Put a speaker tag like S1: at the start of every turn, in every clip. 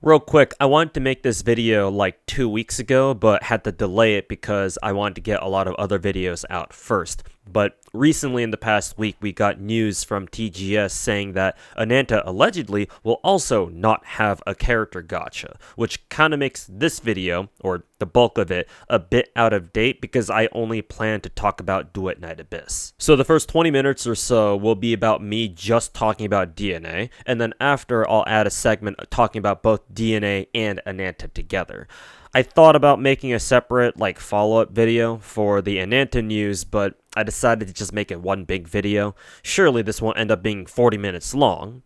S1: Real quick, I wanted to make this video like 2 weeks ago, but had to delay it because I wanted to get a lot of other videos out first. But recently in the past week, we got news from TGS saying that Ananta allegedly will also not have a character gacha, which kind of makes this video, or the bulk of it, a bit out of date because I only plan to talk about Duet Night Abyss. So the first 20 minutes or so will be about me just talking about DNA, and then after I'll add a segment talking about both DNA and Ananta together. I thought about making a separate follow-up video for the Ananta news, but I decided to just make it one big video. Surely this won't end up being 40 minutes long.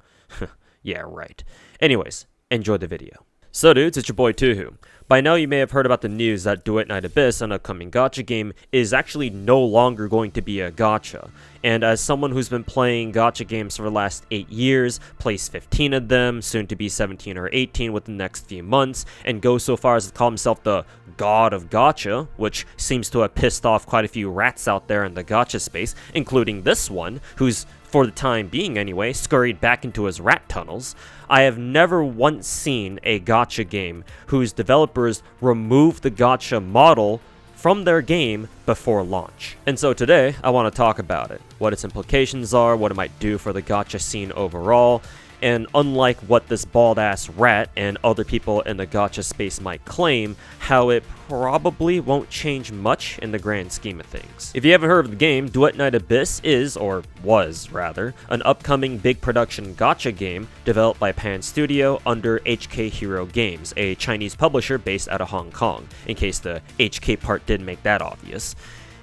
S1: Yeah, right. Anyways, enjoy the video. So dudes, it's your boy Tuhu. By now you may have heard about the news that Duet Night Abyss, an upcoming gacha game, is actually no longer going to be a gacha. And as someone who's been playing gacha games for the last 8 years, plays 15 of them, soon to be 17 or 18 within the next few months, and goes so far as to call himself the god of gacha, which seems to have pissed off quite a few rats out there in the gacha space, including this one, who's, for the time being anyway, scurried back into his rat tunnels. I have never once seen a gacha game whose developers removed the gacha model from their game before launch. And so today, I want to talk about it, what its implications are, what it might do for the gacha scene overall, and unlike what this bald-ass rat and other people in the gacha space might claim, how it probably won't change much in the grand scheme of things. If you haven't heard of the game, Duet Night Abyss is, or was rather, an upcoming big production gacha game developed by Pan Studio under HK Hero Games, a Chinese publisher based out of Hong Kong, in case the HK part didn't make that obvious.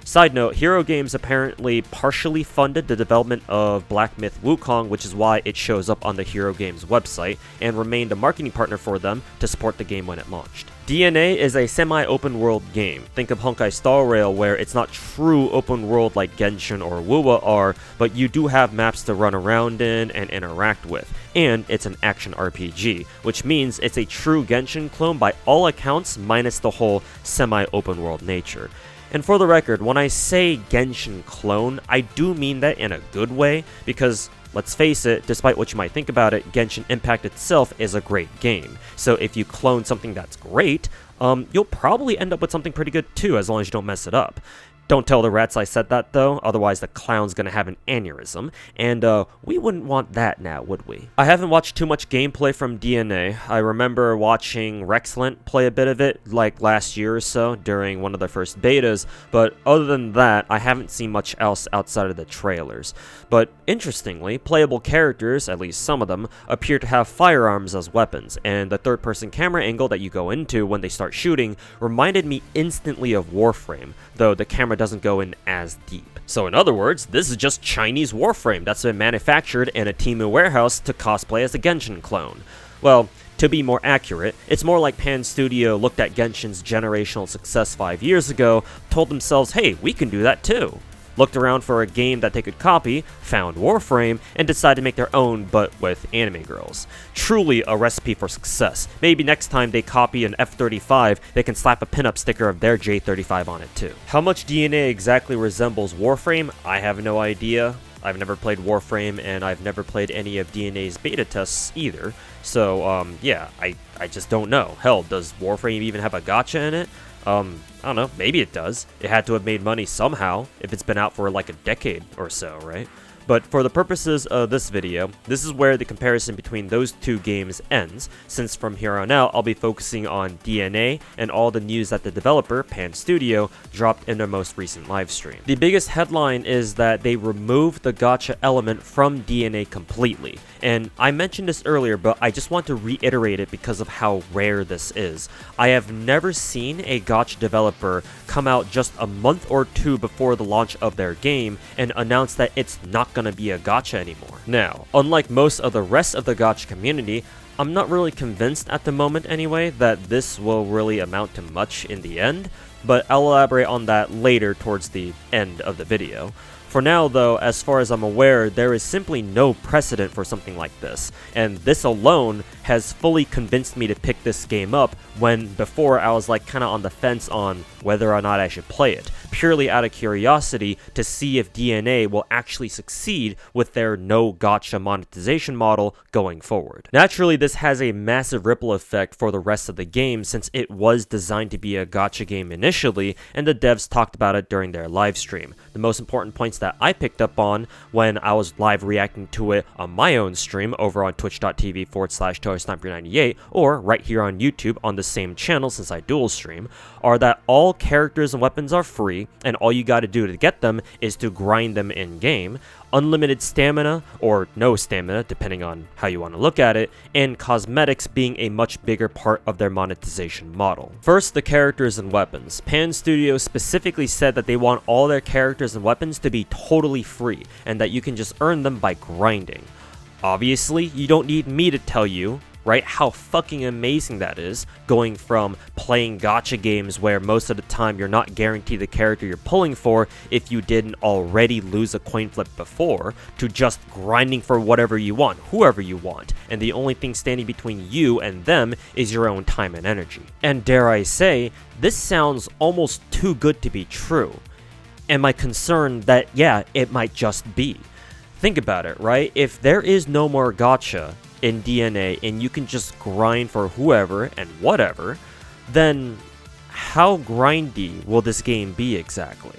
S1: Side note, Hero Games apparently partially funded the development of Black Myth Wukong, which is why it shows up on the Hero Games website, and remained a marketing partner for them to support the game when it launched. DNA is a semi-open world game. Think of Honkai Star Rail, where it's not true open world like Genshin or Wuwa are, but you do have maps to run around in and interact with. And it's an action RPG, which means it's a true Genshin clone by all accounts, minus the whole semi-open world nature. And for the record, when I say Genshin clone, I do mean that in a good way, because let's face it, despite what you might think about it, Genshin Impact itself is a great game. So if you clone something that's great, you'll probably end up with something pretty good too, as long as you don't mess it up. Don't tell the rats I said that though, otherwise the clown's gonna have an aneurysm, and we wouldn't want that now, would we? I haven't watched too much gameplay from DNA. I remember watching Rexlent play a bit of it, like last year or so, during one of the first betas, but other than that, I haven't seen much else outside of the trailers. But interestingly, playable characters, at least some of them, appear to have firearms as weapons, and the third-person camera angle that you go into when they start shooting reminded me instantly of Warframe, though the camera doesn't go in as deep. So in other words, this is just Chinese Warframe that's been manufactured in a Temu warehouse to cosplay as a Genshin clone. Well, to be more accurate, it's more like Pan Studio looked at Genshin's generational success 5 years ago, told themselves, hey, we can do that too. Looked around for a game that they could copy, found Warframe, and decided to make their own, but with anime girls. Truly a recipe for success. Maybe next time they copy an F-35, they can slap a pinup sticker of their J-35 on it too. How much DNA exactly resembles Warframe? I have no idea. I've never played Warframe, and I've never played any of DNA's beta tests either. So, yeah, I just don't know. Hell, does Warframe even have a gacha in it? I don't know, maybe it does. It had to have made money somehow, if it's been out for like a decade or so, right? But for the purposes of this video, this is where the comparison between those two games ends, since from here on out, I'll be focusing on DNA and all the news that the developer, Pan Studio, dropped in their most recent livestream. The biggest headline is that they removed the gacha element from DNA completely. And I mentioned this earlier, but I just want to reiterate it because of how rare this is. I have never seen a gacha developer come out just a month or two before the launch of their game and announce that it's not going to be a gacha anymore. Now, unlike most of the rest of the gacha community, I'm not really convinced at the moment anyway that this will really amount to much in the end, but I'll elaborate on that later towards the end of the video. For now though, as far as I'm aware, there is simply no precedent for something like this, and this alone has fully convinced me to pick this game up when before I was like kinda on the fence on whether or not I should play it, purely out of curiosity to see if DNA will actually succeed with their no gacha monetization model going forward. Naturally, this has a massive ripple effect for the rest of the game since it was designed to be a gacha game initially, and the devs talked about it during their live stream. The most important points that I picked up on when I was live reacting to it on my own stream over on twitch.tv/ToySniper98 or right here on YouTube on the same channel since I dual stream, are that all characters and weapons are free, and all you gotta do to get them is to grind them in-game, unlimited stamina, or no stamina depending on how you want to look at it, and cosmetics being a much bigger part of their monetization model. First, the characters and weapons. Pan Studio specifically said that they want all their characters and weapons to be totally free, and that you can just earn them by grinding. Obviously, you don't need me to tell you, right, how fucking amazing that is, going from playing gacha games where most of the time you're not guaranteed the character you're pulling for if you didn't already lose a coin flip before, to just grinding for whatever you want, whoever you want, and the only thing standing between you and them is your own time and energy. And dare I say, this sounds almost too good to be true. Am I concerned that, yeah, it might just be? Think about it, right? If there is no more gacha in DNA and you can just grind for whoever and whatever, then how grindy will this game be exactly,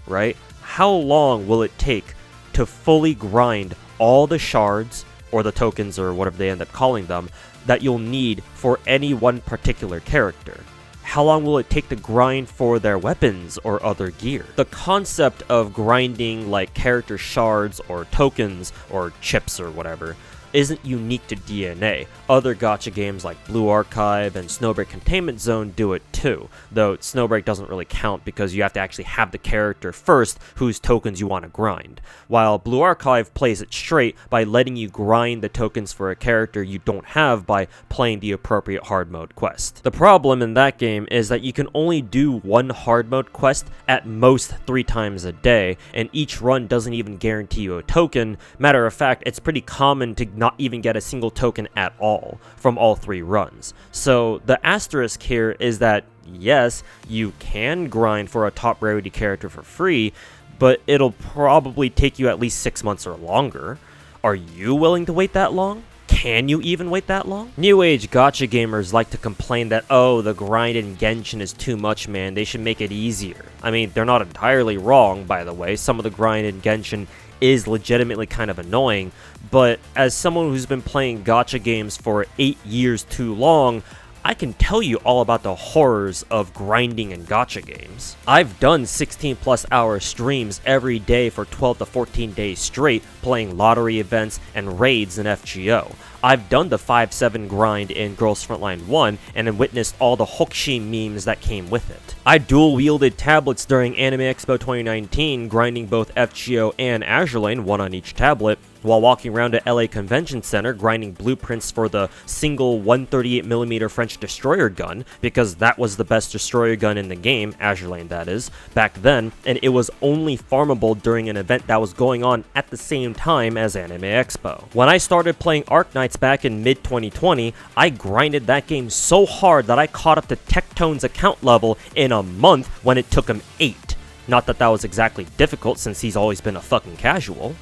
S1: right? How long will it take to fully grind all the shards, or the tokens, or whatever they end up calling them, that you'll need for any one particular character? How long will it take to grind for their weapons or other gear? The concept of grinding like character shards or tokens or chips or whatever isn't unique to DNA. Other gacha games like Blue Archive and Snowbreak Containment Zone do it too, though Snowbreak doesn't really count because you have to actually have the character first whose tokens you want to grind, while Blue Archive plays it straight by letting you grind the tokens for a character you don't have by playing the appropriate hard mode quest. The problem in that game is that you can only do one hard mode quest at most 3 times a day, and each run doesn't even guarantee you a token. Matter of fact, it's pretty common to not even get a single token at all from all 3 runs. So the asterisk here is that yes, you can grind for a top rarity character for free, but it'll probably take you at least 6 months or longer. Are you willing to wait that long? Can you even wait that long? New age gacha gamers like to complain that, oh, the grind in Genshin is too much, man, they should make it easier. I mean, they're not entirely wrong, by the way. Some of the grind in Genshin is legitimately kind of annoying, but as someone who's been playing gacha games for 8 years too long, I can tell you all about the horrors of grinding in gacha games. I've done 16 plus hour streams every day for 12 to 14 days straight playing lottery events and raids in FGO. I've done the 5-7 grind in Girls Frontline 1 and then witnessed all the Hokushi memes that came with it. I dual-wielded tablets during Anime Expo 2019, grinding both FGO and Azure Lane, one on each tablet, while walking around at LA Convention Center grinding blueprints for the single 138mm French destroyer gun, because that was the best destroyer gun in the game, Azure Lane that is, back then, and it was only farmable during an event that was going on at the same time as Anime Expo. When I started playing Arknights back in mid-2020, I grinded that game so hard that I caught up to Tectone's account level in a month when it took him 8. Not that that was exactly difficult since he's always been a fucking casual.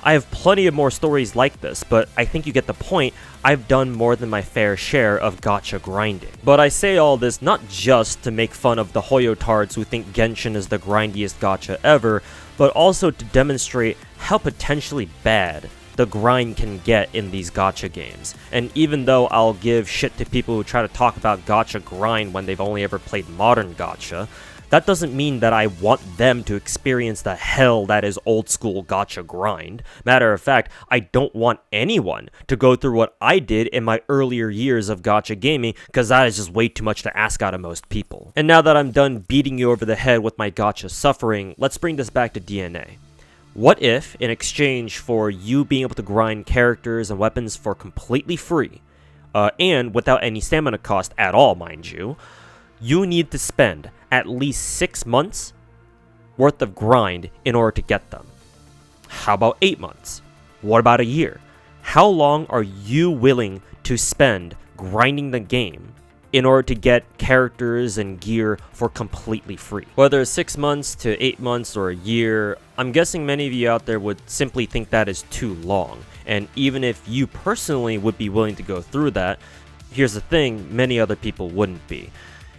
S1: I have plenty of more stories like this, but I think you get the point. I've done more than my fair share of gacha grinding. But I say all this not just to make fun of the Hoyotards who think Genshin is the grindiest gacha ever, but also to demonstrate how potentially bad the grind can get in these gacha games. And even though I'll give shit to people who try to talk about gacha grind when they've only ever played modern gacha, that doesn't mean that I want them to experience the hell that is old school gacha grind. Matter of fact, I don't want anyone to go through what I did in my earlier years of gacha gaming, because that is just way too much to ask out of most people. And now that I'm done beating you over the head with my gacha suffering, let's bring this back to DNA. What if, in exchange for you being able to grind characters and weapons for completely free, and without any stamina cost at all, mind you, you need to spend at least 6 months worth of grind in order to get them? How about 8 months? What about a year? How long are you willing to spend grinding the game in order to get characters and gear for completely free? Whether it's 6 months to 8 months or a year, I'm guessing many of you out there would simply think that is too long. And even if you personally would be willing to go through that, here's the thing, many other people wouldn't be.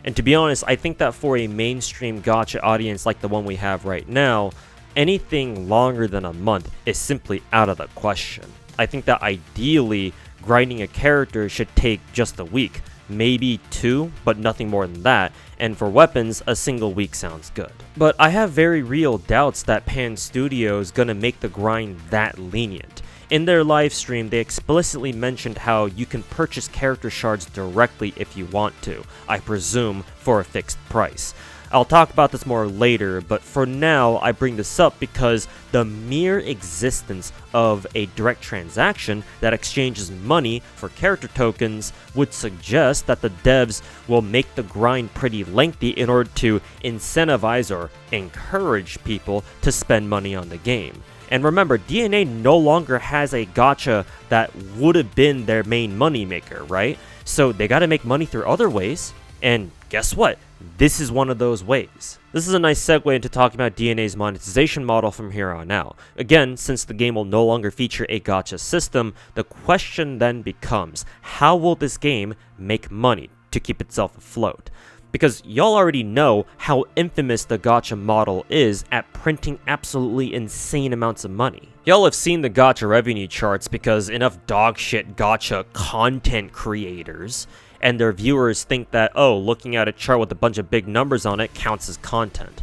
S1: And to be honest, I think that for a mainstream gacha audience like the one we have right now, anything longer than a month is simply out of the question. I think that ideally, grinding a character should take just a week, maybe 2, but nothing more than that, and for weapons, a single week sounds good. But I have very real doubts that Pan Studio is gonna make the grind that lenient. In their live stream, they explicitly mentioned how you can purchase character shards directly if you want to, I presume for a fixed price. I'll talk about this more later, but for now, I bring this up because the mere existence of a direct transaction that exchanges money for character tokens would suggest that the devs will make the grind pretty lengthy in order to incentivize or encourage people to spend money on the game. And remember, DNA no longer has a gacha that would have been their main moneymaker, right? So they gotta make money through other ways, and guess what? This is one of those ways. This is a nice segue into talking about DNA's monetization model from here on out. Again, since the game will no longer feature a gacha system, the question then becomes, how will this game make money to keep itself afloat? Because y'all already know how infamous the gacha model is at printing absolutely insane amounts of money. Y'all have seen the gacha revenue charts because enough dogshit gacha content creators and their viewers think that, oh, looking at a chart with a bunch of big numbers on it counts as content.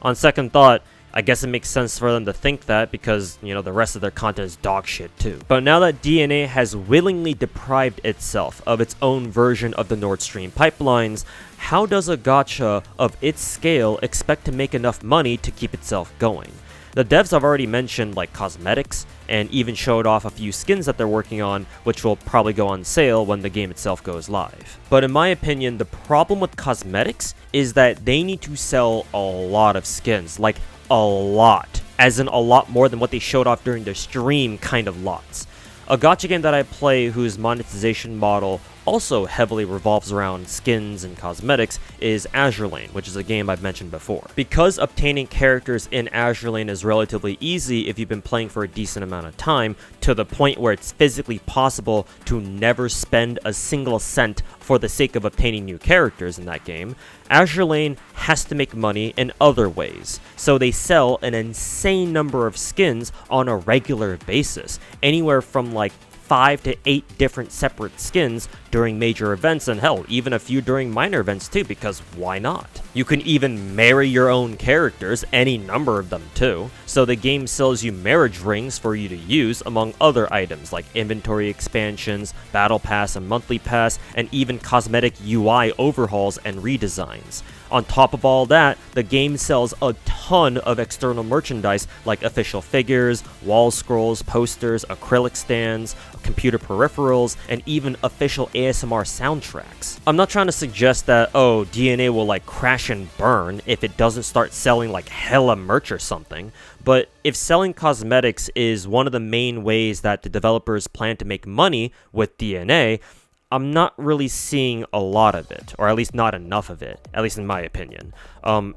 S1: On second thought, I guess it makes sense for them to think that because, you know, the rest of their content is dog shit too. But now that DNA has willingly deprived itself of its own version of the Nord Stream pipelines, how does a gacha of its scale expect to make enough money to keep itself going? The devs have already mentioned like cosmetics, and even showed off a few skins that they're working on, which will probably go on sale when the game itself goes live. But in my opinion, the problem with cosmetics is that they need to sell a lot of skins, like a lot, as in a lot more than what they showed off during their stream kind of lots. A gacha game that I play whose monetization model also heavily revolves around skins and cosmetics is Azure Lane, which is a game I've mentioned before. Because obtaining characters in Azure Lane is relatively easy if you've been playing for a decent amount of time, to the point where it's physically possible to never spend a single cent for the sake of obtaining new characters in that game, Azure Lane has to make money in other ways. So they sell an insane number of skins on a regular basis, anywhere from like 5 to 8 different separate skins during major events, and hell, even a few during minor events too, because why not? You can even marry your own characters, any number of them too, so the game sells you marriage rings for you to use among other items like inventory expansions, battle pass and monthly pass, and even cosmetic UI overhauls and redesigns. On top of all that, the game sells a ton of external merchandise like official figures, wall scrolls, posters, acrylic stands, computer peripherals, and even official ASMR soundtracks. I'm not trying to suggest that, oh, DNA will like crash and burn if it doesn't start selling like hella merch or something, but if selling cosmetics is one of the main ways that the developers plan to make money with DNA, I'm not really seeing a lot of it, or at least not enough of it, at least in my opinion.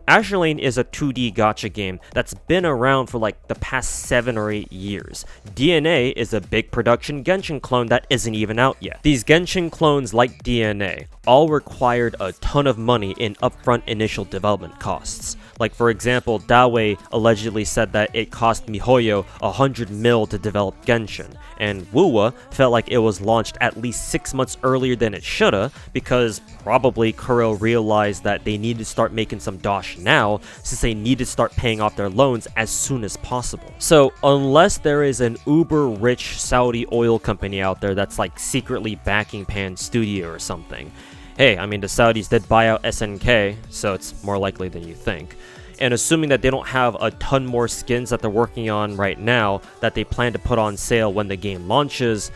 S1: Azure Lane is a 2D gacha game that's been around for like the past 7 or 8 years. DNA is a big production Genshin clone that isn't even out yet. These Genshin clones, like DNA, all required a ton of money in upfront initial development costs. Like for example, Dawei allegedly said that it cost MiHoYo 100 mil to develop Genshin, and Wuwa felt like it was launched at least 6 months earlier than it shoulda, because probably Kuro realized that they needed to start making some dosh now, since they need to start paying off their loans as soon as possible. So unless there is an uber rich Saudi oil company out there that's like secretly backing Pan Studio or something, hey, I mean the Saudis did buy out SNK, so it's more likely than you think. And assuming that they don't have a ton more skins that they're working on right now that they plan to put on sale when the game launches,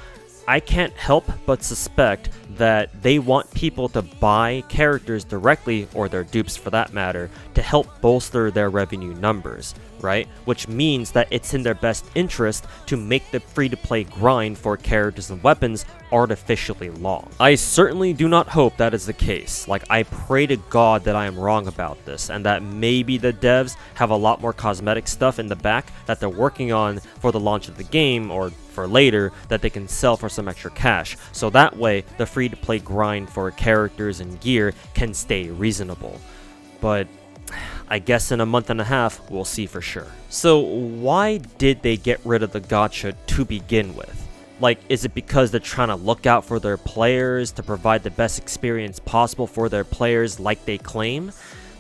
S1: I can't help but suspect that they want people to buy characters directly, or their dupes for that matter, to help bolster their revenue numbers, right? Which means that it's in their best interest to make the free-to-play grind for characters and weapons artificially long. I certainly do not hope that is the case. Like, I pray to God that I am wrong about this, and that maybe the devs have a lot more cosmetic stuff in the back that they're working on for the launch of the game, or for later, that they can sell for some extra cash, so that way the free-to-play grind for characters and gear can stay reasonable. But I guess in a month and a half, we'll see for sure. So why did they get rid of the gacha to begin with? Like, is it because they're trying to look out for their players to provide the best experience possible for their players like they claim?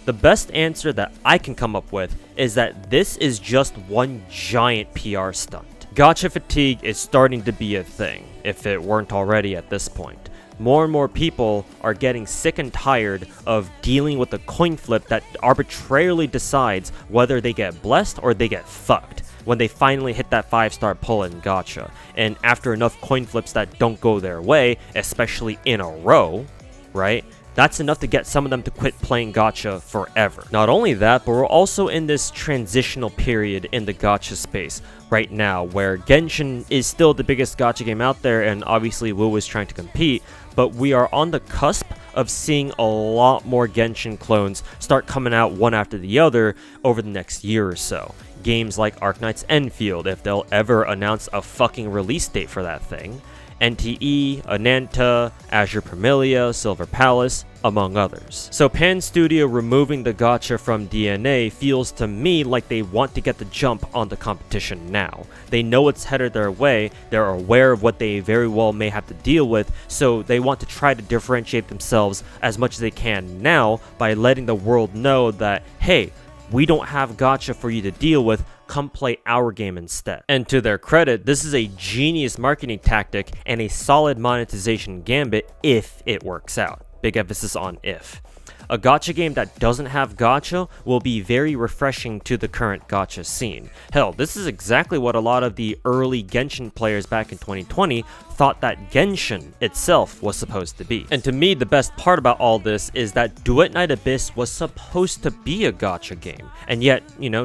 S1: The best answer that I can come up with is that this is just one giant PR stunt. Gacha fatigue is starting to be a thing, if it weren't already at this point. More and more people are getting sick and tired of dealing with a coin flip that arbitrarily decides whether they get blessed or they get fucked when they finally hit that 5-star pull in gacha. And after enough coin flips that don't go their way, especially in a row, right? That's enough to get some of them to quit playing gacha forever. Not only that, but we're also in this transitional period in the gacha space right now, where Genshin is still the biggest gacha game out there, and obviously WoW is trying to compete, but we are on the cusp of seeing a lot more Genshin clones start coming out one after the other over the next year or so. Games like Arknight's Enfield, if they'll ever announce a fucking release date for that thing, NTE, Ananta, Azure Permilia, Silver Palace, among others. So Pan Studio removing the gacha from DNA feels to me like they want to get the jump on the competition now. They know it's headed their way, they're aware of what they very well may have to deal with, so they want to try to differentiate themselves as much as they can now by letting the world know that, hey, we don't have gacha for you to deal with, come play our game instead. And to their credit, this is a genius marketing tactic and a solid monetization gambit if it works out. Big emphasis on if. A gacha game that doesn't have gacha will be very refreshing to the current gacha scene. Hell, this is exactly what a lot of the early Genshin players back in 2020 thought that Genshin itself was supposed to be. And to me, the best part about all this is that Duet Night Abyss was supposed to be a gacha game. And yet,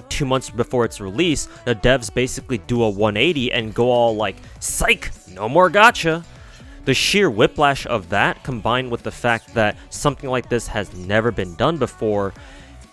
S1: 2 months before its release, the devs basically do a 180 and go all like, psych, no more gacha. The sheer whiplash of that, combined with the fact that something like this has never been done before,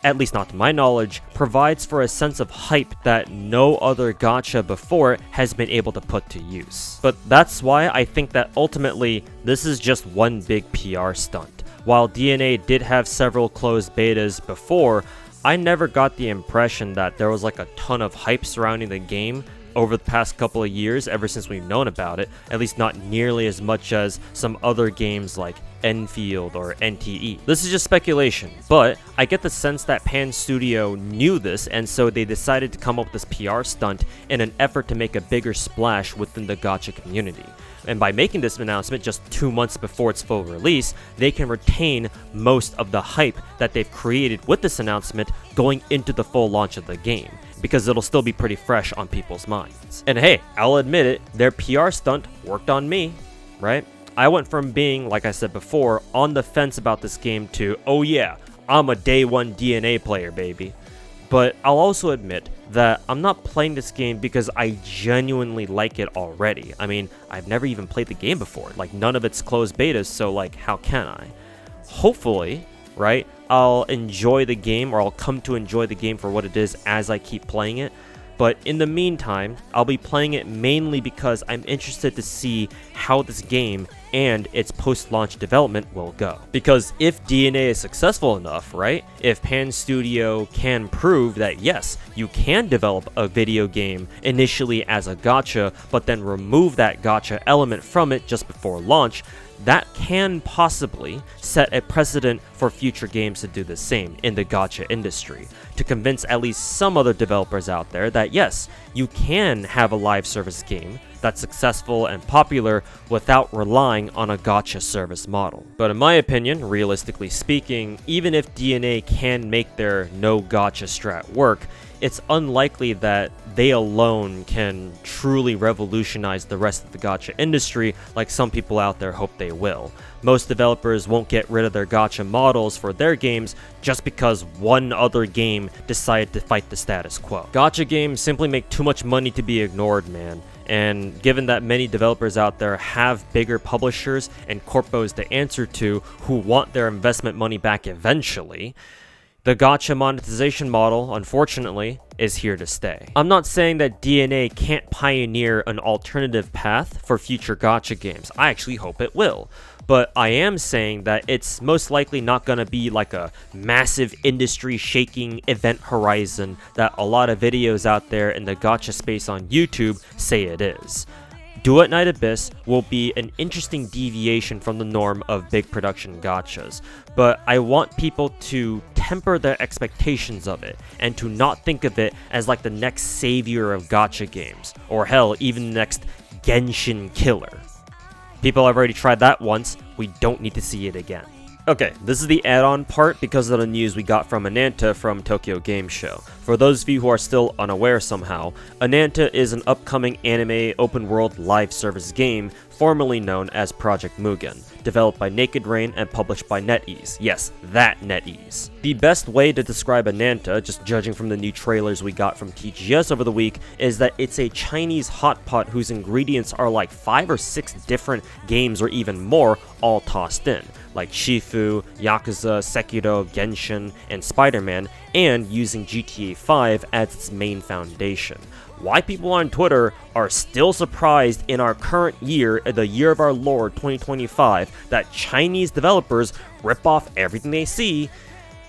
S1: at least not to my knowledge, provides for a sense of hype that no other gacha before it has been able to put to use. But that's why I think that ultimately, this is just one big PR stunt. While DNA did have several closed betas before, I never got the impression that there was like a ton of hype surrounding the game over the past couple of years, ever since we've known about it, at least not nearly as much as some other games like Enfield or NTE. This is just speculation, but I get the sense that Pan Studio knew this, and so they decided to come up with this PR stunt in an effort to make a bigger splash within the gacha community. And by making this announcement just 2 months before its full release, they can retain most of the hype that they've created with this announcement going into the full launch of the game, because it'll still be pretty fresh on people's minds. And hey, I'll admit it, their PR stunt worked on me, right? I went from being, like I said before, on the fence about this game to, oh yeah, I'm a day one DNA player, baby. But I'll also admit that I'm not playing this game because I genuinely like it already. I mean, I've never even played the game before. Like, none of it's closed betas, so like, how can I? Hopefully, right, I'll enjoy the game, or I'll come to enjoy the game for what it is as I keep playing it. But in the meantime, I'll be playing it mainly because I'm interested to see how this game and its post-launch development will go. Because if DNA is successful enough, right, if Pan Studio can prove that yes, you can develop a video game initially as a gacha, but then remove that gacha element from it just before launch, that can possibly set a precedent for future games to do the same in the gacha industry, to convince at least some other developers out there that yes, you can have a live service game that's successful and popular without relying on a gacha service model. But in my opinion, realistically speaking, even if DNA can make their no gacha strat work, it's unlikely that they alone can truly revolutionize the rest of the gacha industry like some people out there hope they will. Most developers won't get rid of their gacha models for their games just because one other game decided to fight the status quo. Gacha games simply make too much money to be ignored, man. And given that many developers out there have bigger publishers and corpos to answer to who want their investment money back eventually, the gacha monetization model, unfortunately, is here to stay. I'm not saying that DNA can't pioneer an alternative path for future gacha games. I actually hope it will. But I am saying that it's most likely not going to be like a massive industry-shaking event horizon that a lot of videos out there in the gacha space on YouTube say it is. Duet Night Abyss will be an interesting deviation from the norm of big production gachas, but I want people to temper their expectations of it, and to not think of it as like the next savior of gacha games, or hell, even the next Genshin killer. People have already tried that once, we don't need to see it again. Okay, this is the add-on part because of the news we got from Ananta from Tokyo Game Show. For those of you who are still unaware somehow, Ananta is an upcoming anime open-world live service game formerly known as Project Mugen, developed by Naked Rain and published by NetEase. Yes, that NetEase. The best way to describe Ananta, just judging from the new trailers we got from TGS over the week, is that it's a Chinese hot pot whose ingredients are like 5 or 6 different games or even more all tossed in, like Shifu, Yakuza, Sekiro, Genshin, and Spider-Man, and using GTA 5 as its main foundation. Why people on Twitter are still surprised in our current year, the year of our Lord 2025, that Chinese developers rip off everything they see,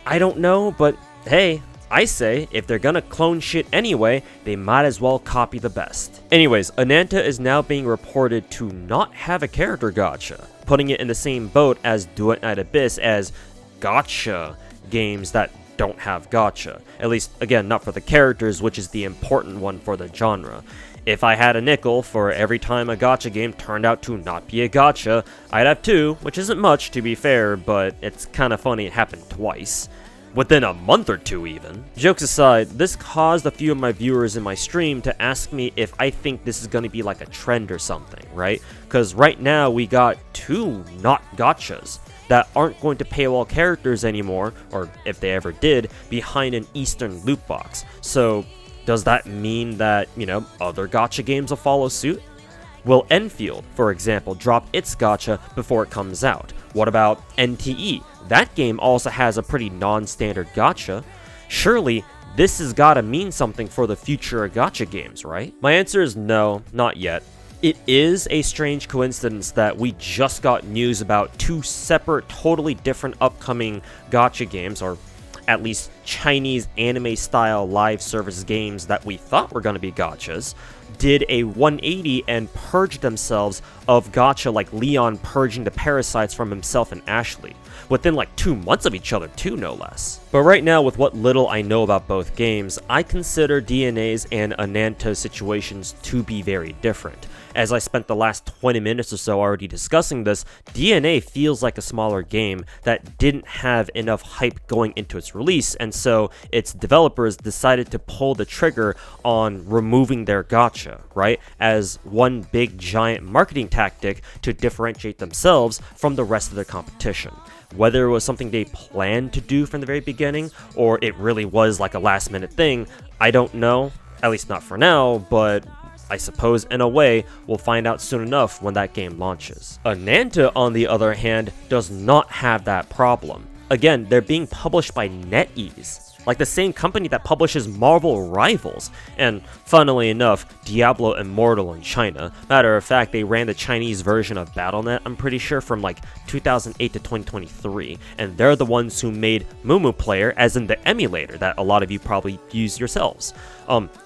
S1: I don't know, but hey, I say, if they're gonna clone shit anyway, they might as well copy the best. Anyways, Ananta is now being reported to not have a character gacha, putting it in the same boat as Duet Night Abyss as gacha games that don't have gacha. At least, again, not for the characters, which is the important one for the genre. If I had a nickel for every time a gacha game turned out to not be a gacha, I'd have 2, which isn't much to be fair, but it's kinda funny it happened twice. Within a month or 2 even. Jokes aside, this caused a few of my viewers in my stream to ask me if I think this is gonna be like a trend or something, right? Cause right now we got 2 not gachas that aren't going to paywall characters anymore, or if they ever did, behind an Eastern loot box. So does that mean that, other gacha games will follow suit? Will Enfield, for example, drop its gacha before it comes out? What about NTE? That game also has a pretty non-standard gacha. Surely, this has gotta mean something for the future of gacha games, right? My answer is no, not yet. It is a strange coincidence that we just got news about 2 separate, totally different upcoming gacha games, or at least Chinese anime-style live service games that we thought were going to be gachas, did a 180 and purged themselves of gacha like Leon purging the parasites from himself and Ashley, within like 2 months of each other too, no less. But right now, with what little I know about both games, I consider DNA's and Ananta's situations to be very different. As I spent the last 20 minutes or so already discussing this, DNA feels like a smaller game that didn't have enough hype going into its release, and so its developers decided to pull the trigger on removing their gacha, right? As one big giant marketing tactic to differentiate themselves from the rest of their competition. Whether it was something they planned to do from the very beginning, or it really was like a last minute thing, I don't know, at least not for now, but I suppose in a way we'll find out soon enough when that game launches. Ananta, on the other hand, does not have that problem. Again, they're being published by NetEase, like the same company that publishes Marvel Rivals, and funnily enough, Diablo Immortal in China. Matter of fact, they ran the Chinese version of Battle.net, I'm pretty sure, from like 2008 to 2023, and they're the ones who made Mumu Player, as in the emulator that a lot of you probably use yourselves.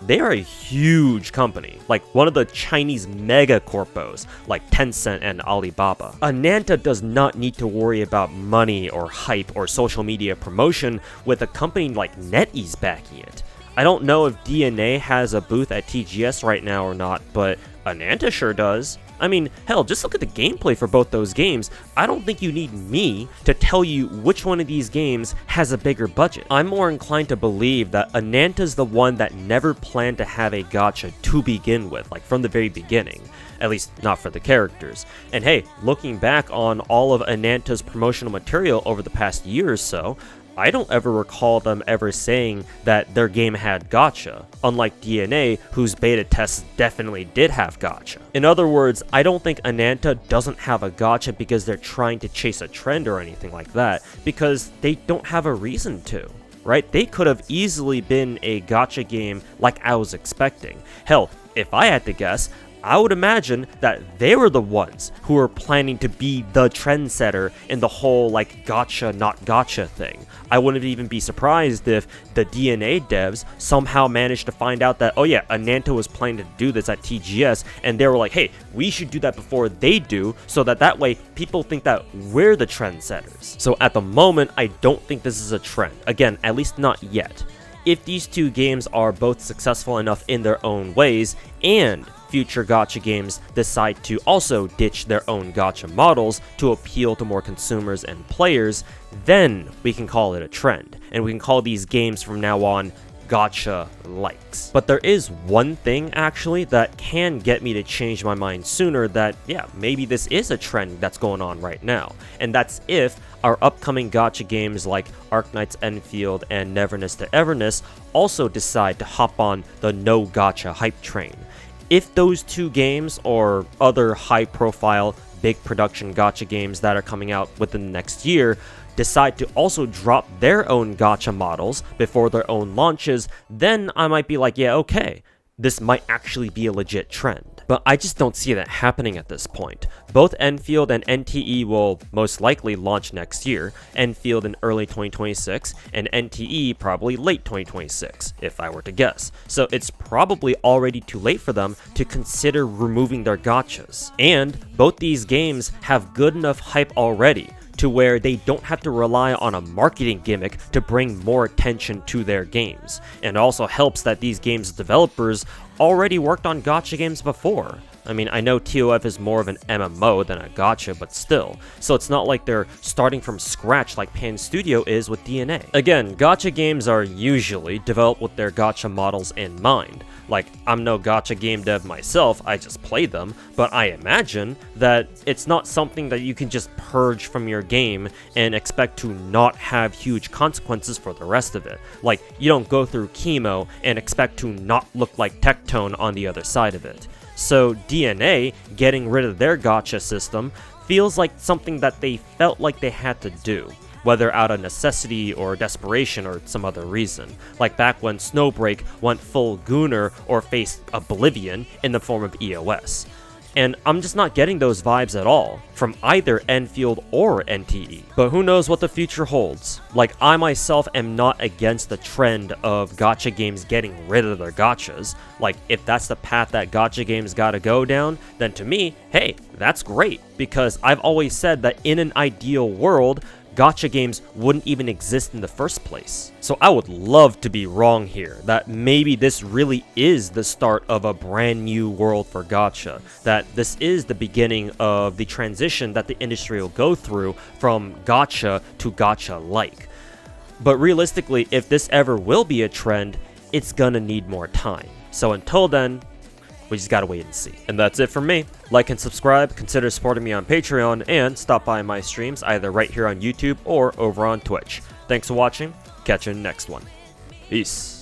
S1: They are a huge company, like one of the Chinese mega corpos, like Tencent and Alibaba. Ananta does not need to worry about money or hype or social media promotion with a company like NetEase backing it. I don't know if DNA has a booth at TGS right now or not, but Ananta sure does. I mean, hell, just look at the gameplay for both those games. I don't think you need me to tell you which one of these games has a bigger budget. I'm more inclined to believe that Ananta's the one that never planned to have a gacha to begin with, like from the very beginning. At least not for the characters. And hey, looking back on all of Ananta's promotional material over the past year or so, I don't ever recall them ever saying that their game had gacha, unlike DNA, whose beta tests definitely did have gacha. In other words, I don't think Ananta doesn't have a gacha because they're trying to chase a trend or anything like that, because they don't have a reason to. Right? They could have easily been a gacha game like I was expecting. Hell, if I had to guess, I would imagine that they were the ones who were planning to be the trendsetter in the whole like gacha not gacha thing. I wouldn't even be surprised if the DNA devs somehow managed to find out that, oh yeah, Ananta was planning to do this at TGS, and they were like, hey, we should do that before they do, so that way people think that we're the trendsetters. So at the moment, I don't think this is a trend. Again, at least not yet. If these two games are both successful enough in their own ways, and future gacha games decide to also ditch their own gacha models to appeal to more consumers and players, then we can call it a trend, and we can call these games from now on gacha likes. But there is one thing actually that can get me to change my mind sooner, that yeah, maybe this is a trend that's going on right now, and that's if our upcoming gacha games like Arknight's Enfield and Neverness to Everness also decide to hop on the no gacha hype train. If those two games, or other high-profile, big production gacha games that are coming out within the next year, decide to also drop their own gacha models before their own launches, then I might be like, yeah, okay, this might actually be a legit trend. But I just don't see that happening at this point. Both Enfield and NTE will most likely launch next year, Enfield in early 2026, and NTE probably late 2026, if I were to guess. So it's probably already too late for them to consider removing their gachas. And both these games have good enough hype already to where they don't have to rely on a marketing gimmick to bring more attention to their games. And it also helps that these games developers already worked on gacha games before. I mean, I know TOF is more of an MMO than a gacha, but still. So it's not like they're starting from scratch like Pan Studio is with DNA. Again, gacha games are usually developed with their gacha models in mind. Like, I'm no gacha game dev myself, I just play them, but I imagine that it's not something that you can just purge from your game and expect to not have huge consequences for the rest of it. Like, you don't go through chemo and expect to not look like Tectone on the other side of it. So DNA getting rid of their gacha system feels like something that they felt like they had to do, whether out of necessity or desperation or some other reason, like back when Snowbreak went full Gunner or faced Oblivion in the form of EOS. And I'm just not getting those vibes at all from either Enfield or NTE. But who knows what the future holds. Like, I myself am not against the trend of gacha games getting rid of their gachas. Like, if that's the path that gacha games gotta go down, then to me, hey, that's great. Because I've always said that in an ideal world, gacha games wouldn't even exist in the first place. So I would love to be wrong here, that maybe this really is the start of a brand new world for gacha, that this is the beginning of the transition that the industry will go through from gacha to gacha-like. But realistically, if this ever will be a trend, it's gonna need more time. So until then, we just gotta wait and see. And that's it from me. Like and subscribe, consider supporting me on Patreon, and stop by my streams either right here on YouTube or over on Twitch. Thanks for watching, catch you in the next one. Peace.